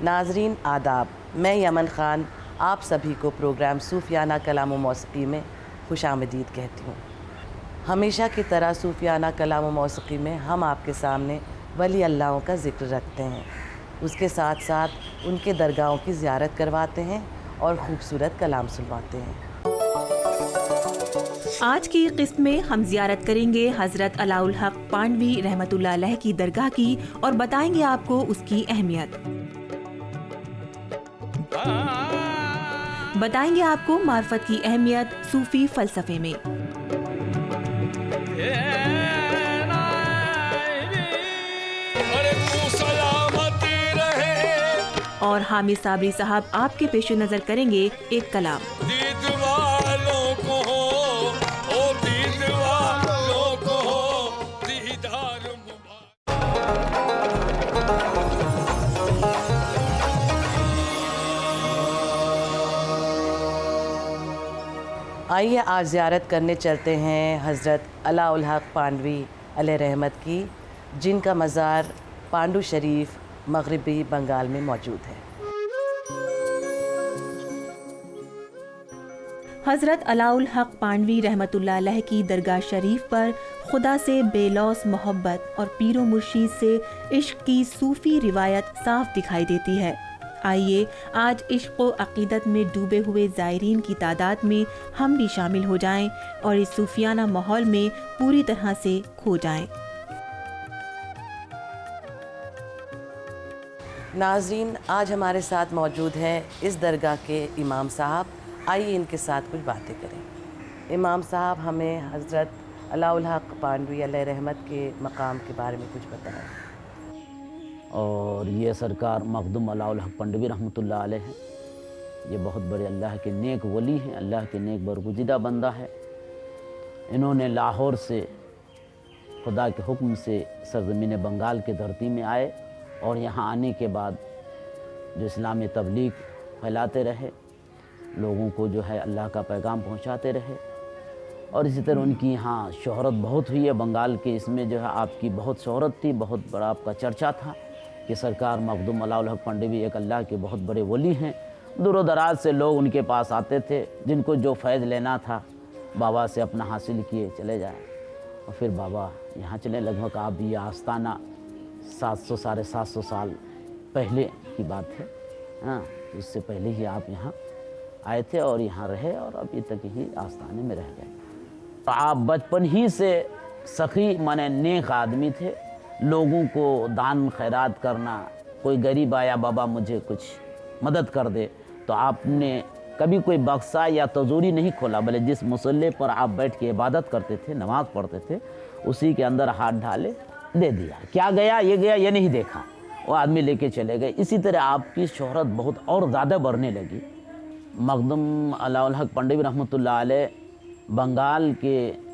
नाजरीन आदाब, मैं यमन ख़ान आप सभी को प्रोग्राम सूफियाना कलाम व मौसीक़ी में खुशामदीद कहती हूँ। हमेशा की तरह सूफियाना कलाम व मौसीक़ी में हम आपके सामने वली अल्लाहों का ज़िक्र रखते हैं, उसके साथ साथ उनके दरगाहों की ज़ियारत करवाते हैं और ख़ूबसूरत कलाम सुनवाते हैं। आज की किस्त में हम जियारत करेंगे हज़रत अलाउल हक पांडवी रहमतुल्लाह अलैह की दरगाह की और बताएंगे आपको उसकी अहमियत। बताएंगे आपको मार्फत की अहमियत सूफी फ़लसफ़े में। और हामिद साबरी साहब आपके पेश नज़र करेंगे एक कलाम। आइए आज ज़ियारत करने चलते हैं हज़रत अलाउल हक पांडवी अलैह रहमत की, जिनका मज़ार पांडु शरीफ मगरबी बंगाल में मौजूद है। हज़रत अलाउल हक पांडवी रहमतुल्लाह अलैह की दरगाह शरीफ पर खुदा से बेलौस मोहब्बत और पीरो मुर्शीद से इश्क की सूफ़ी रिवायत साफ दिखाई देती है। आइए आज इश्क व अक़ीदत में डूबे हुए ज़ायरीन की तादाद में हम भी शामिल हो जाएं और इस सूफियाना माहौल में पूरी तरह से खो जाएं। नाज़रीन, आज हमारे साथ मौजूद है इस दरगाह के इमाम साहब। आइए इनके साथ कुछ बातें करें। इमाम साहब, हमें हज़रत अलाउल हक पांडवी अलैह रहमत के मकाम के बारे में कुछ बताएं। और ये सरकार मखदूम अलाउल हक पांडवी रहमतुल्लाह अलैह हैं। ये बहुत बड़े अल्लाह के नेक वली हैं, अल्लाह के नेक बरगुज़िदा बंदा है। इन्होंने लाहौर से खुदा के हुक्म से सरज़मीन बंगाल की धरती में आए और यहाँ आने के बाद जो इस्लामी तबलीग फैलाते रहे, लोगों को जो है अल्लाह का पैगाम पहुँचाते रहे। और इसी तरह उनकी यहाँ शोहरत बहुत हुई है बंगाल के, इसमें जो है आपकी बहुत शोहरत थी, बहुत बड़ा आपका चर्चा था कि सरकार मखदूम अलाउल हक पांडवी एक अल्लाह के बहुत बड़े वली हैं। दूर दराज से लोग उनके पास आते थे, जिनको जो फैज़ लेना था बाबा से अपना हासिल किए चले जाए और फिर बाबा यहाँ चले। लगभग आप ये आस्ताना 700 साढ़े 700 साल पहले की बात है। हाँ, इससे पहले ही आप यहाँ आए थे और यहाँ रहे और अभी तक ही आस्ताने में रह गए। तो आप बचपन ही से सखी माने नेक आदमी थे, लोगों को दान खैरात करना, कोई गरीब आया बाबा मुझे कुछ मदद कर दे, तो आपने कभी कोई बक्सा या तजूरी नहीं खोला, भले जिस मुसल्ले पर आप बैठ के इबादत करते थे, नमाज़ पढ़ते थे, उसी के अंदर हाथ डाले दे दिया। क्या गया ये नहीं देखा, वो आदमी लेके चले गए। इसी तरह आपकी शोहरत बहुत और ज़्यादा बढ़ने लगी। मखदूम अलाउल हक पांडवी रहमतुल्लाह अलैह बंगाल के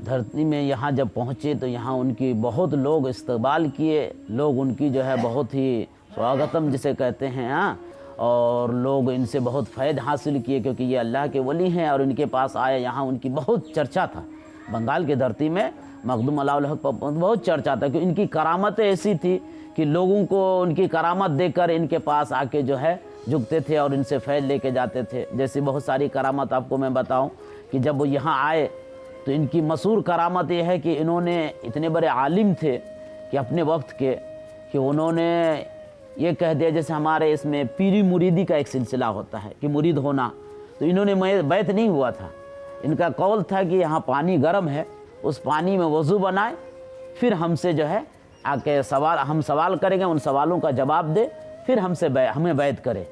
धरती में यहाँ जब पहुँचे तो यहाँ उनकी बहुत लोग इस्तकबाल किए, लोग उनकी जो है बहुत ही स्वागतम जिसे कहते हैं, हाँ, और लोग इनसे बहुत फ़ैद हासिल किए क्योंकि ये अल्लाह के वली हैं और इनके पास आए। यहाँ उनकी बहुत चर्चा था बंगाल की धरती में, मखदूम अलाउल हक पर बहुत चर्चा था कि इनकी करामतें ऐसी थी कि लोगों को उनकी करामत देखकर इनके पास आके जो है झुकते थे और इनसे फैज़ लेके जाते थे। जैसी बहुत सारी करामत आपको मैं बताऊं कि जब वो यहाँ आए तो इनकी मशहूर करामत ये है कि इन्होंने इतने बड़े आलिम थे कि अपने वक्त के, कि उन्होंने ये कह दिया, जैसे हमारे इसमें पीरी मुरीदी का एक सिलसिला होता है कि मुरीद होना, तो इन्होंने बैत नहीं हुआ था। इनका कौल था कि यहाँ पानी गर्म है, उस पानी में वज़ू बनाए, फिर हमसे जो है आके हम सवाल करेंगे, उन सवालों का जवाब दे, फिर हमें बैत करे।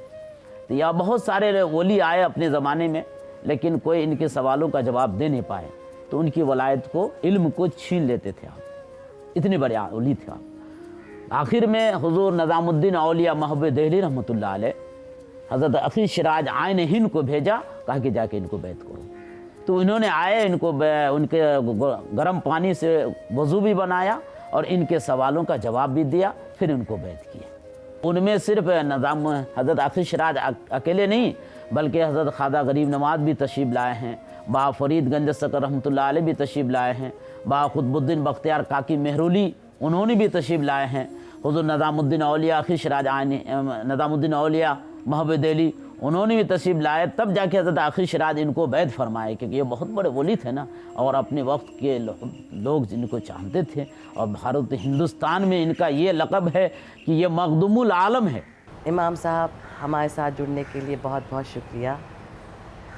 तो यह बहुत सारे वली आए अपने ज़माने में, लेकिन कोई इनके सवालों का जवाब दे नहीं पाए, तो उनकी वलायत को, इल्म को छीन लेते थे आप, इतने बड़े वली थे आप। आखिर में हुजूर निज़ामुद्दीन औलिया महबूब देहली रहमतुल्लाह अलैह हज़रत अफ़ी सिराज आइन हिंद को भेजा, कहा कि जाके इनको बैत करो। तो इन्होंने आए, इनको उनके गर्म पानी से वज़ू भी बनाया और इनके सवालों का जवाब भी दिया, फिर इनको बैत किया। उनमें सिर्फ निज़ाम हज़रत अफ़ी सिराज अकेले नहीं, बल्कि हज़रत ख्वाजा गरीब नवाज़ भी तशरीफ़ लाए हैं, बा फ़रीद गंज सकर रहमतुल्लाह अलैह भी तशरीफ़ लाए हैं, बा क़ुतबुद्दीन बख्तियार काकी मेहरुली उन्होंने भी तशरीफ़ लाए हैं, हुज़ूर नज़ामुद्दीन औलिया आखिर सिराज आनी नज़ामुद्दीन औलिया महबूब दिली उन्होंने भी तशरीफ़ लाए, तब जाके हज़रत आखिर सिराज इनको बैत फरमाए, क्योंकि ये बहुत बड़े वली थे ना, और अपने वक्त के लोग जिनको चाहते थे। और भारत हिंदुस्तान में इनका ये लक़ब है कि ये मखदूमुल आलम है। इमाम साहब, हमारे साथ जुड़ने के लिए बहुत बहुत शुक्रिया।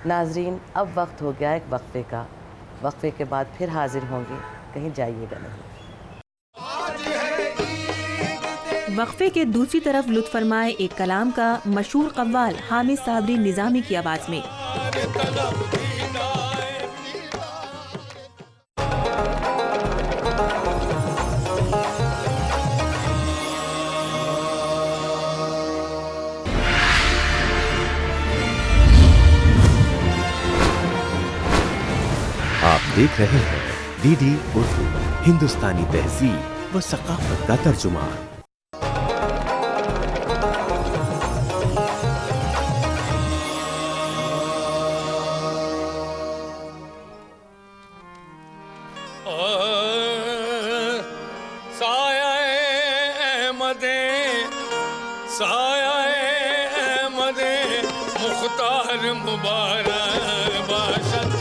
नाजरीन, अब वक्त हो गया एक वक्फ़े का। वक्फ़े के बाद फिर हाजिर होंगे, कहीं जाइएगा नहीं। वक्फे के दूसरी तरफ लुत्फ़ फरमाए एक कलाम का मशहूर कव्वाल हामिद साबरी निज़ामी की आवाज़ में। आप देख रहे हैं डीडी उर्दू, हिंदुस्तानी तहजीब व सकाफत का तर्जुमान। मुख्तार मुबारक बाशद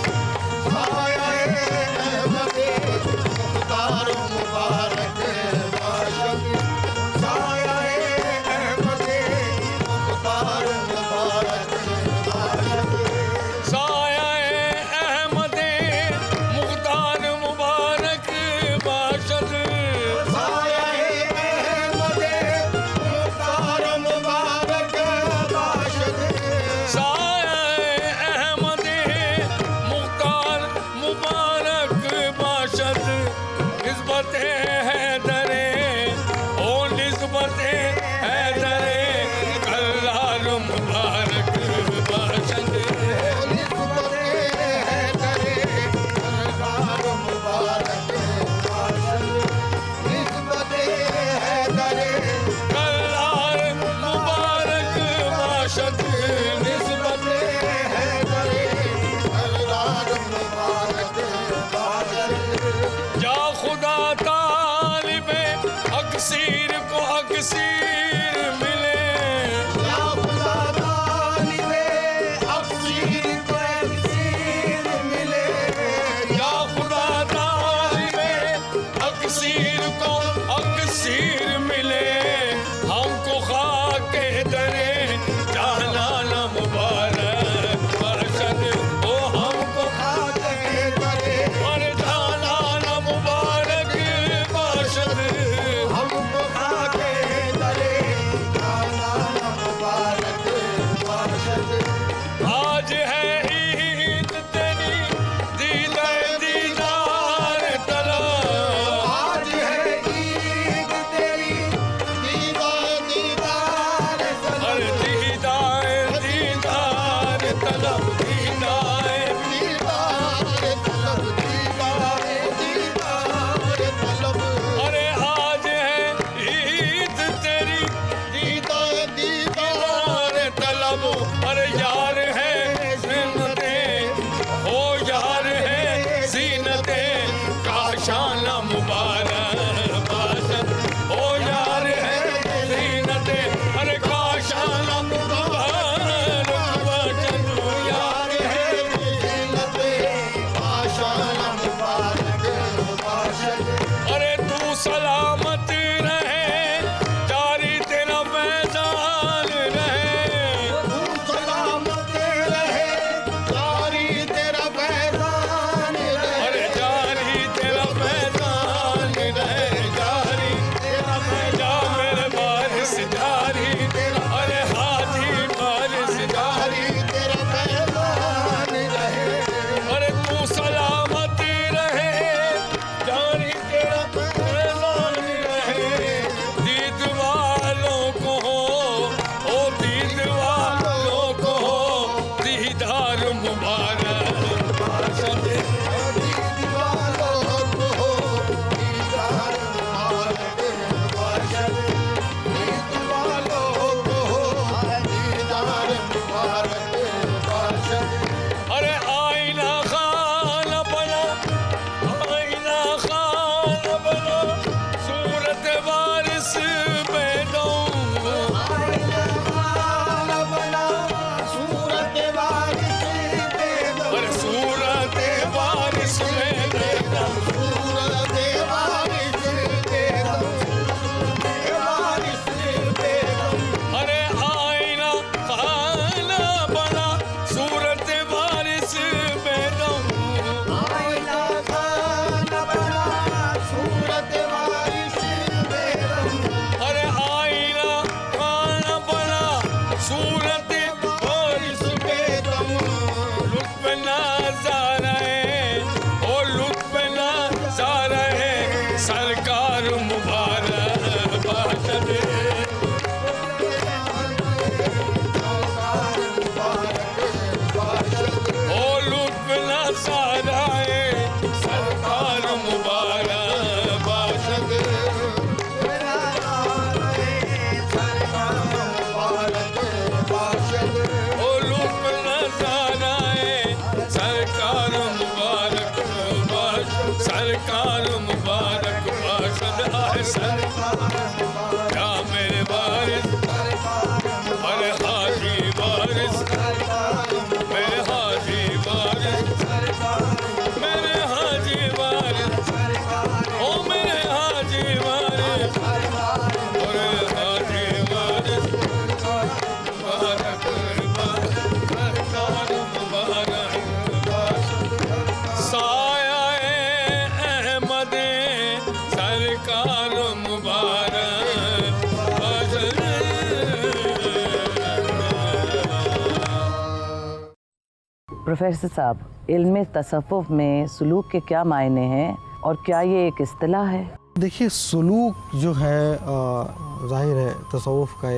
प्रोफेसर साहब, इल्म तसव्वुफ़ में सलूक के क्या मायने हैं और क्या ये एक इस्तिलाह है? देखिए, सलूक जो है ज़ाहिर है तसव्वुफ़ का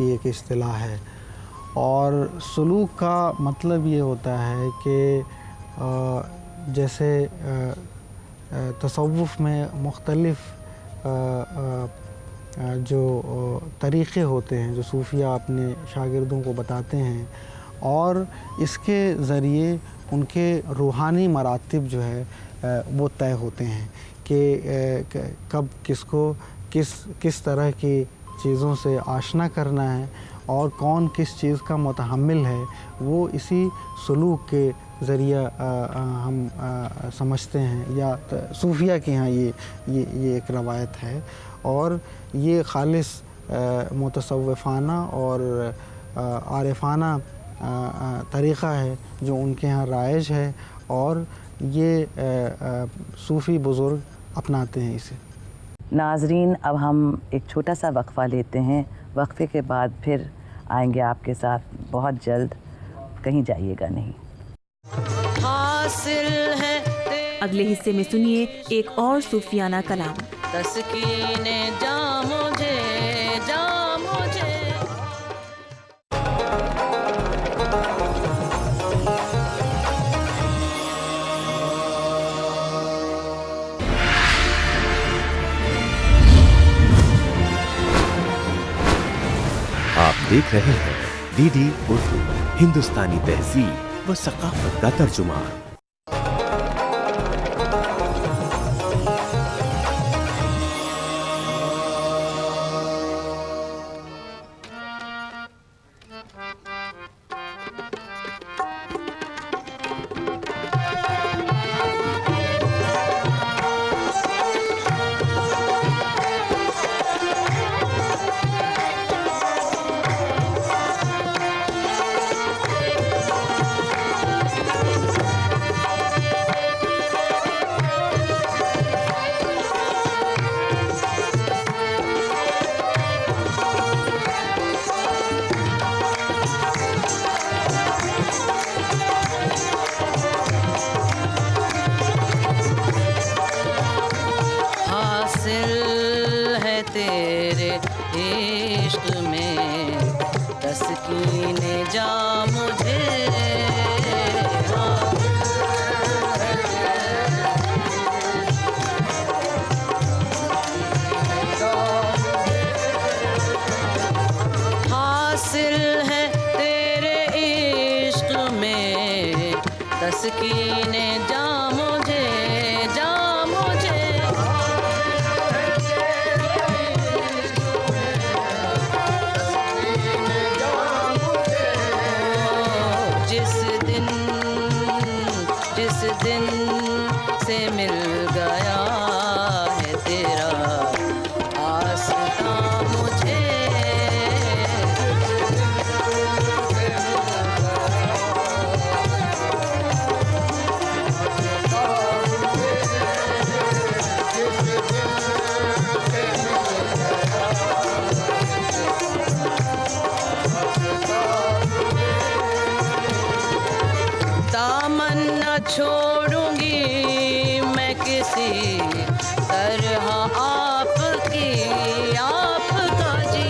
एक इस्तिलाह है, और सलूक का मतलब ये होता है कि जैसे तसव्वुफ़ में मुख्तलिफ़ जो तरीक़े होते हैं जो सूफिया अपने शागिर्दों को बताते हैं, और इसके ज़रिए उनके रूहानी मरातिब जो है वो तय होते हैं कि कब किसको किस तरह की चीज़ों से आशना करना है और कौन किस चीज़ का मुतहम्मिल है, वो इसी सलूक के ज़रिए हम समझते हैं, या सूफिया के यहाँ ये एक रवायत है, और ये ख़ालिस मुतसव्विफ़ाना और आरिफ़ाना तरीक़ा है जो उनके यहाँ राइज है, और ये सूफ़ी बुज़ुर्ग अपनाते हैं इसे। नाज़रीन, अब हम एक छोटा सा वक्फ़ा लेते हैं। वक्फ़े के बाद फिर आएंगे आपके साथ बहुत जल्द, कहीं जाइएगा नहीं। हासिल है अगले हिस्से में सुनिए एक और सूफियाना कलाम। तस्कीने जा मुझे आप देख रहे हैं डीडी उर्दू, हिंदुस्तानी तहजीब व सकाफत का तर्जुमा। तेरे इश्क में तस्कीने जा मुझे। हासिल है तेरे इश्क में तस्कीने जा मुझे, जा मुझे। जिस दिन से मिल गया है तेरा आस्था मुझे। दामन न छोड़ूंगी मैं किसी तरह आपकी, आपका जी।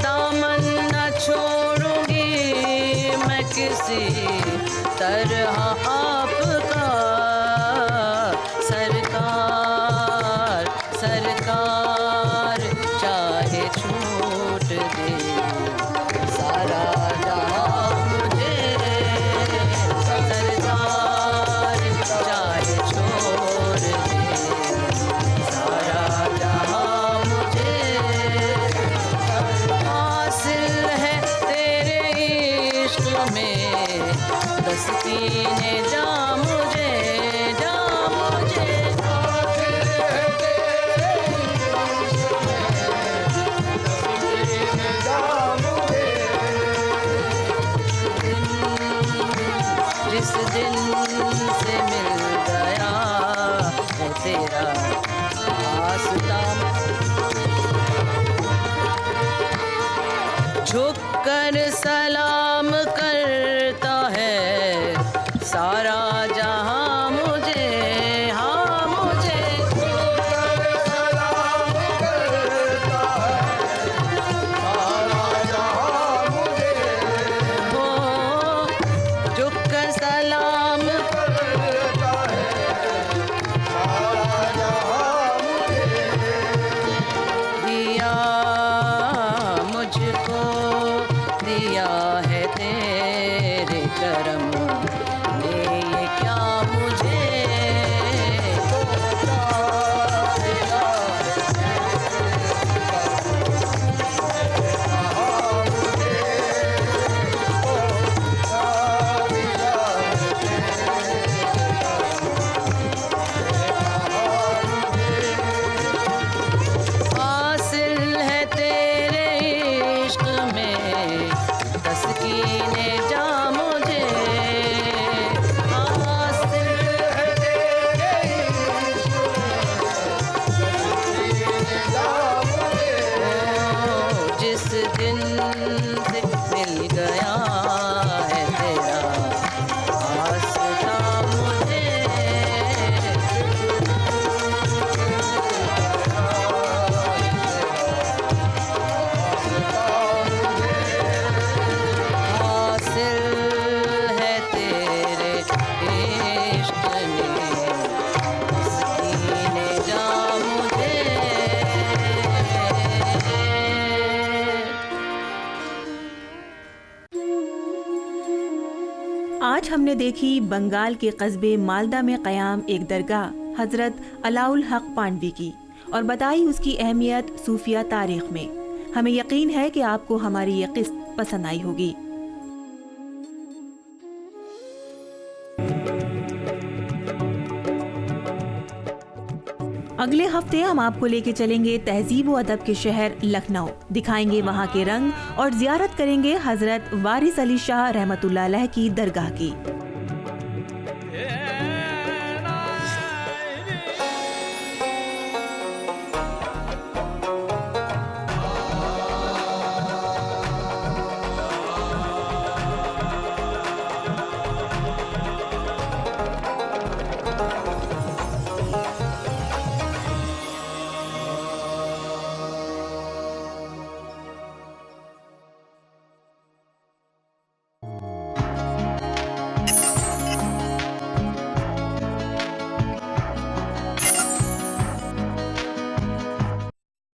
दामन न छोड़ूंगी मैं किसी तरह आपका। सरकार सरकार चाहे छूट दे हमने देखी बंगाल के कस्बे मालदा में क़याम एक दरगाह हज़रत अलाउल हक पांडवी की और बताई उसकी अहमियत सूफिया तारीख में। हमें यकीन है कि आपको हमारी ये किस्त पसंद आई होगी। अगले हफ्ते हम आपको लेके चलेंगे तहजीब व अदब के शहर लखनऊ, दिखाएंगे वहाँ के रंग और जियारत करेंगे हजरत वारिस अली शाह रहमतुल्लाह अलैह की दरगाह की।